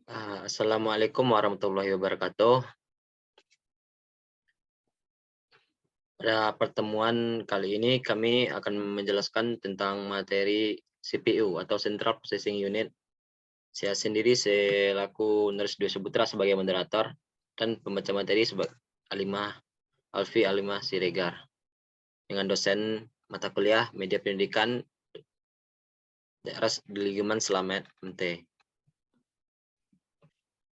Assalamualaikum warahmatullahi wabarakatuh. Pada pertemuan kali ini kami akan menjelaskan tentang materi CPU atau Central Processing Unit. Saya sendiri selaku Nurse Dwi Saputra sebagai moderator dan pembaca materi sebagai Alfi Alimah Siregar dengan dosen mata kuliah Media Pendidikan Daerah Diligiman Slamet MT.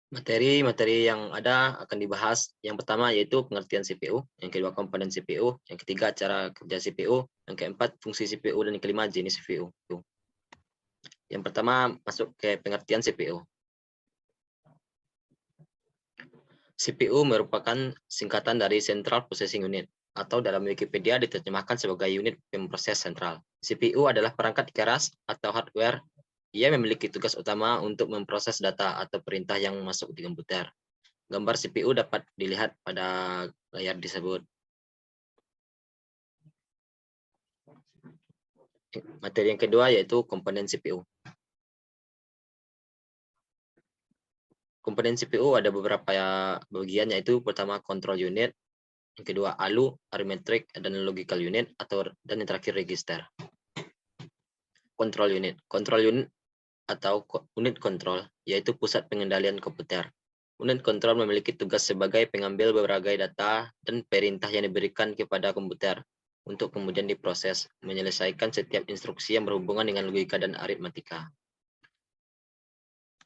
Materi-materi yang ada akan dibahas. Yang pertama yaitu pengertian CPU, yang kedua komponen CPU, yang ketiga cara kerja CPU, yang keempat fungsi CPU, dan yang kelima jenis CPU. Yang pertama masuk ke pengertian CPU. CPU merupakan singkatan dari Central Processing Unit, atau dalam Wikipedia diterjemahkan sebagai unit pemproses sentral. CPU adalah perangkat keras atau hardware. Ia memiliki tugas utama untuk memproses data atau perintah yang masuk di komputer. Gambar CPU dapat dilihat pada layar disebut. Materi yang kedua yaitu komponen CPU. Komponen CPU ada beberapa bagian, yaitu pertama control unit, yang kedua ALU, arithmetic dan logical unit, dan yang terakhir register. Control unit. Control unit atau unit kontrol yaitu pusat pengendalian komputer. Unit kontrol memiliki tugas sebagai pengambil berbagai data dan perintah yang diberikan kepada komputer untuk kemudian diproses, menyelesaikan setiap instruksi yang berhubungan dengan logika dan aritmatika.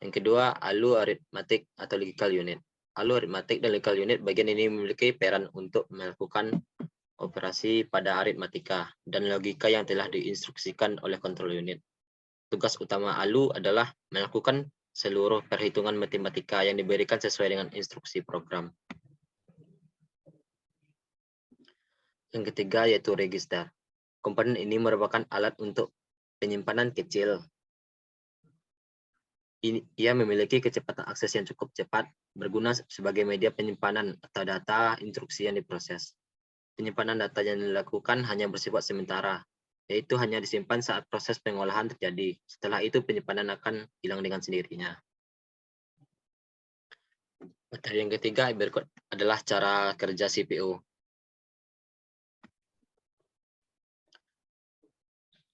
Yang kedua, ALU arithmetic atau logical unit. ALU arithmetic dan logical unit bagian ini memiliki peran untuk melakukan operasi pada aritmatika dan logika yang telah diinstruksikan oleh control unit. Tugas utama ALU adalah melakukan seluruh perhitungan matematika yang diberikan sesuai dengan instruksi program. Yang ketiga yaitu register. Komponen ini merupakan alat untuk penyimpanan kecil. Ia memiliki kecepatan akses yang cukup cepat, berguna sebagai media penyimpanan atau data instruksi yang diproses. Penyimpanan data yang dilakukan hanya bersifat sementara, yaitu hanya disimpan saat proses pengolahan terjadi. Setelah itu penyimpanan akan hilang dengan sendirinya. Materi yang ketiga berikut adalah cara kerja CPU.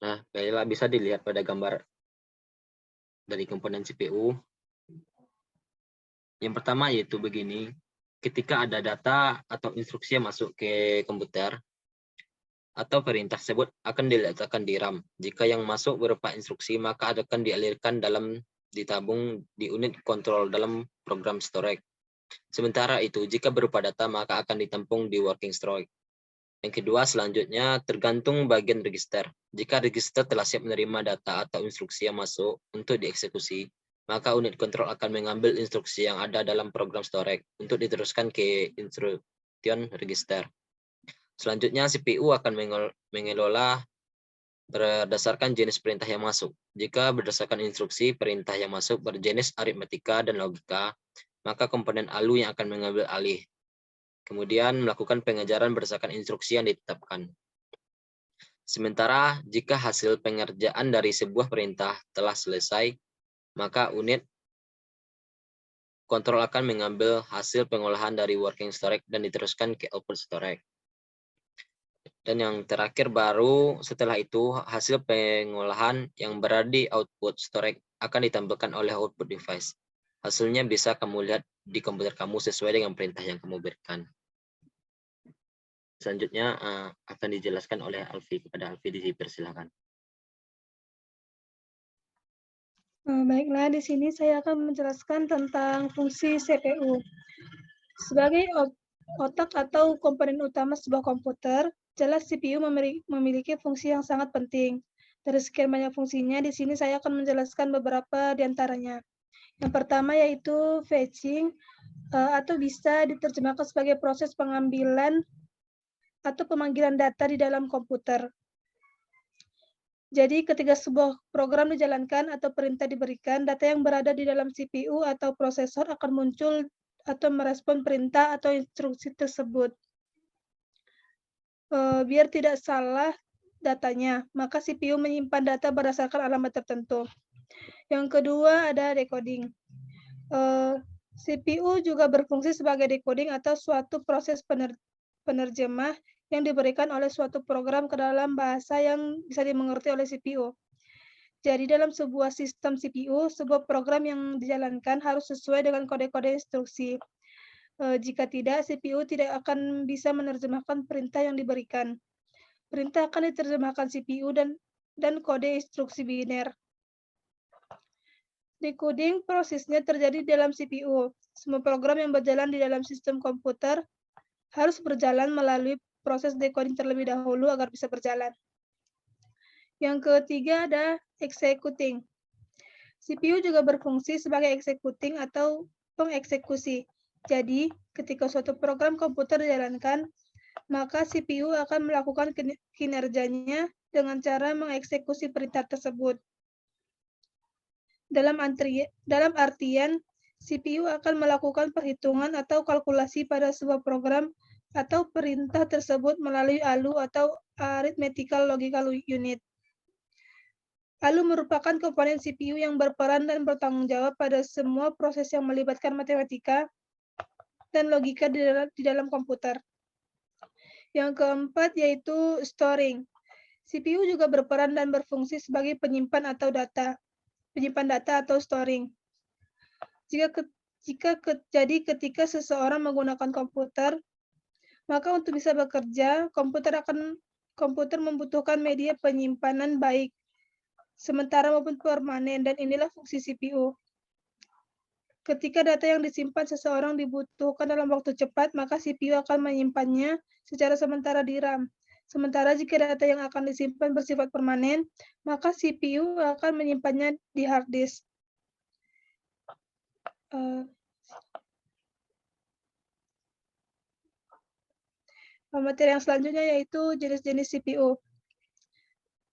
Nah, baiklah, bisa dilihat pada gambar dari komponen CPU. Yang pertama yaitu begini, ketika ada data atau instruksi yang masuk ke komputer, atau perintah tersebut akan diletakkan di RAM. Jika yang masuk berupa instruksi, maka akan dialirkan ditabung di unit kontrol dalam program storage. Sementara itu, jika berupa data, maka akan ditampung di working storage. Yang kedua, selanjutnya tergantung bagian register. Jika register telah siap menerima data atau instruksi yang masuk untuk dieksekusi, maka unit kontrol akan mengambil instruksi yang ada dalam program storage untuk diteruskan ke instruction register. Selanjutnya, CPU akan mengelola berdasarkan jenis perintah yang masuk. Jika berdasarkan instruksi perintah yang masuk berjenis aritmatika dan logika, maka komponen ALU yang akan mengambil alih. Kemudian melakukan pengejaran berdasarkan instruksi yang ditetapkan. Sementara jika hasil pengerjaan dari sebuah perintah telah selesai, maka unit kontrol akan mengambil hasil pengolahan dari working storage dan diteruskan ke output storage. Dan yang terakhir baru setelah itu hasil pengolahan yang berada di output storage akan ditampilkan oleh output device. Hasilnya bisa kamu lihat di komputer kamu sesuai dengan perintah yang kamu berikan. Selanjutnya akan dijelaskan oleh Alfi. Kepada Alfi dipersilakan. Baiklah, di sini saya akan menjelaskan tentang fungsi CPU. Sebagai otak atau komponen utama sebuah komputer, jelas CPU memiliki fungsi yang sangat penting. Dari sekian banyak fungsinya, di sini saya akan menjelaskan beberapa di antaranya. Yang pertama yaitu fetching, atau bisa diterjemahkan sebagai proses pengambilan atau pemanggilan data di dalam komputer. Jadi ketika sebuah program dijalankan atau perintah diberikan, data yang berada di dalam CPU atau prosesor akan muncul atau merespon perintah atau instruksi tersebut. Biar tidak salah datanya, maka CPU menyimpan data berdasarkan alamat tertentu. Yang kedua ada decoding. CPU juga berfungsi sebagai decoding atau suatu proses penerjemah yang diberikan oleh suatu program ke dalam bahasa yang bisa dimengerti oleh CPU. Jadi dalam sebuah sistem CPU, sebuah program yang dijalankan harus sesuai dengan kode-kode instruksi. Jika tidak, CPU tidak akan bisa menerjemahkan perintah yang diberikan. Perintah akan diterjemahkan CPU dan kode instruksi biner. Decoding prosesnya terjadi dalam CPU. Semua program yang berjalan di dalam sistem komputer harus berjalan melalui proses decoding terlebih dahulu agar bisa berjalan. Yang ketiga ada executing. CPU juga berfungsi sebagai executing atau pengeksekusi. Jadi, ketika suatu program komputer dijalankan, maka CPU akan melakukan kinerjanya dengan cara mengeksekusi perintah tersebut. Dalam artian, CPU akan melakukan perhitungan atau kalkulasi pada sebuah program atau perintah tersebut melalui ALU atau Arithmetical Logical Unit. ALU merupakan komponen CPU yang berperan dan bertanggung jawab pada semua proses yang melibatkan matematika dan logika di dalam komputer. Yang keempat yaitu storing. CPU juga berperan dan berfungsi sebagai penyimpan data atau storing. Jadi ketika seseorang menggunakan komputer, maka untuk bisa bekerja, komputer membutuhkan media penyimpanan baik, sementara maupun permanen, dan inilah fungsi CPU. Ketika data yang disimpan seseorang dibutuhkan dalam waktu cepat, maka CPU akan menyimpannya secara sementara di RAM. Sementara jika data yang akan disimpan bersifat permanen, maka CPU akan menyimpannya di hard disk. Materi yang selanjutnya yaitu jenis-jenis CPU.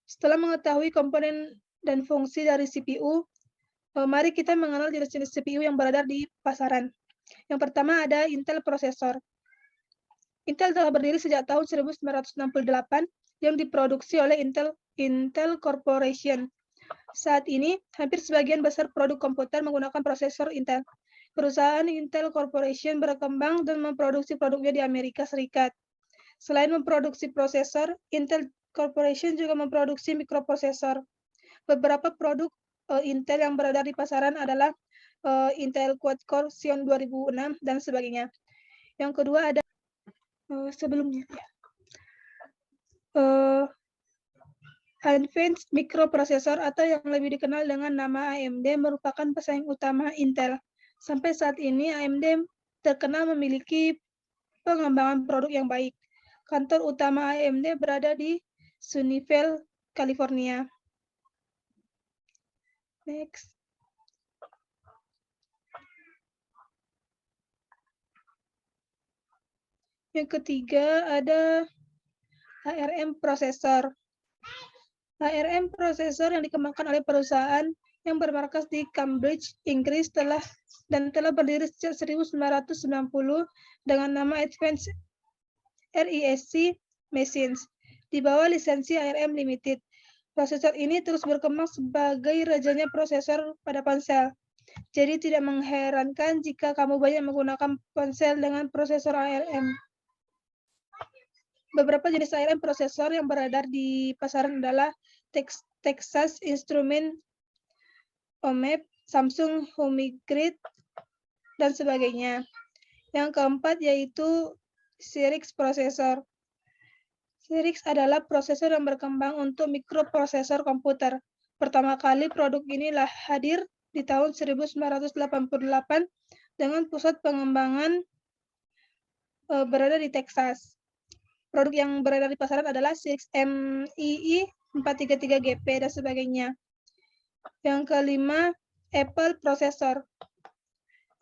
Setelah mengetahui komponen dan fungsi dari CPU, mari kita mengenal jenis-jenis CPU yang beredar di pasaran. Yang pertama ada Intel prosesor. Intel telah berdiri sejak tahun 1968 yang diproduksi oleh Intel Corporation. Saat ini, hampir sebagian besar produk komputer menggunakan prosesor Intel. Perusahaan Intel Corporation berkembang dan memproduksi produknya di Amerika Serikat. Selain memproduksi prosesor, Intel Corporation juga memproduksi mikroprosesor. Beberapa produk Intel yang beredar di pasaran adalah Intel Quad-Core Xeon 2006 dan sebagainya. Yang kedua ada sebelumnya ya. Advanced Microprocessor atau yang lebih dikenal dengan nama AMD merupakan pesaing utama Intel. Sampai saat ini AMD terkenal memiliki pengembangan produk yang baik. Kantor utama AMD berada di Sunnyvale, California. Next. Yang ketiga ada ARM Processor. ARM Processor yang dikembangkan oleh perusahaan yang bermarkas di Cambridge, Inggris telah berdiri sejak 1990 dengan nama Advanced RISC Machines di bawah lisensi ARM Limited. Prosesor ini terus berkembang sebagai rajanya prosesor pada ponsel. Jadi tidak mengherankan jika kamu banyak menggunakan ponsel dengan prosesor ARM. Beberapa jenis ARM prosesor yang beredar di pasaran adalah Texas Instruments, OMEP, Samsung Hummingbird, dan sebagainya. Yang keempat yaitu Cyrix prosesor. Cyrix adalah prosesor yang berkembang untuk mikroprosesor komputer. Pertama kali produk inilah hadir di tahun 1988 dengan pusat pengembangan berada di Texas. Produk yang beredar di pasaran adalah Cyrix MII 433GP dan sebagainya. Yang kelima, Apple Processor.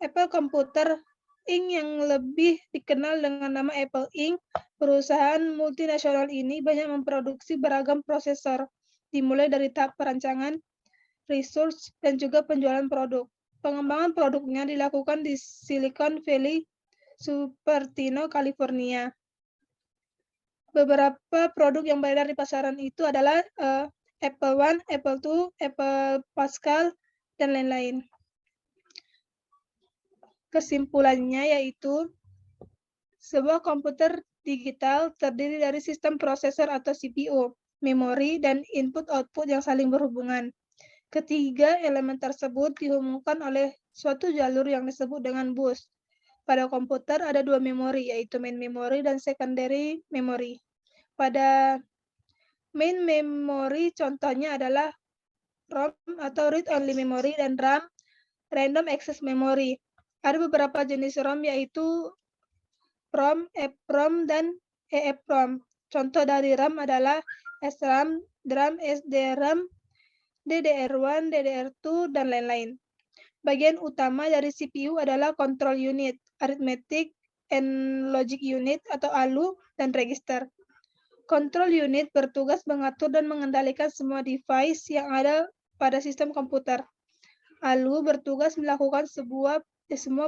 Apple Computer Inc. yang lebih dikenal dengan nama Apple Inc., perusahaan multinasional ini banyak memproduksi beragam prosesor, dimulai dari tahap perancangan, research, dan juga penjualan produk. Pengembangan produknya dilakukan di Silicon Valley, Cupertino, California. Beberapa produk yang beredar di pasaran itu adalah Apple One, Apple II, Apple Pascal, dan lain-lain. Kesimpulannya yaitu sebuah komputer digital terdiri dari sistem prosesor atau CPU, memori, dan input-output yang saling berhubungan. Ketiga elemen tersebut dihubungkan oleh suatu jalur yang disebut dengan bus. Pada komputer ada dua memori, yaitu main memory dan secondary memory. Pada main memory contohnya adalah ROM atau read-only memory dan RAM, random access memory. Ada beberapa jenis ROM yaitu ROM, EEPROM, dan EEPROM. Contoh dari RAM adalah SRAM, DRAM, SDRAM, DDR1, DDR2, dan lain-lain. Bagian utama dari CPU adalah control unit, arithmetic and logic unit atau ALU, dan register. Control unit bertugas mengatur dan mengendalikan semua device yang ada pada sistem komputer. ALU bertugas melakukan semua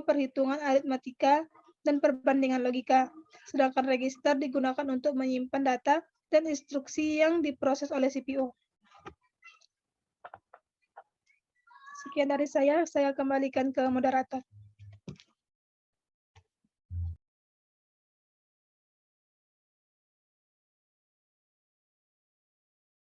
perhitungan aritmatika dan perbandingan logika, sedangkan register digunakan untuk menyimpan data dan instruksi yang diproses oleh CPU. Sekian dari saya kembalikan ke moderator.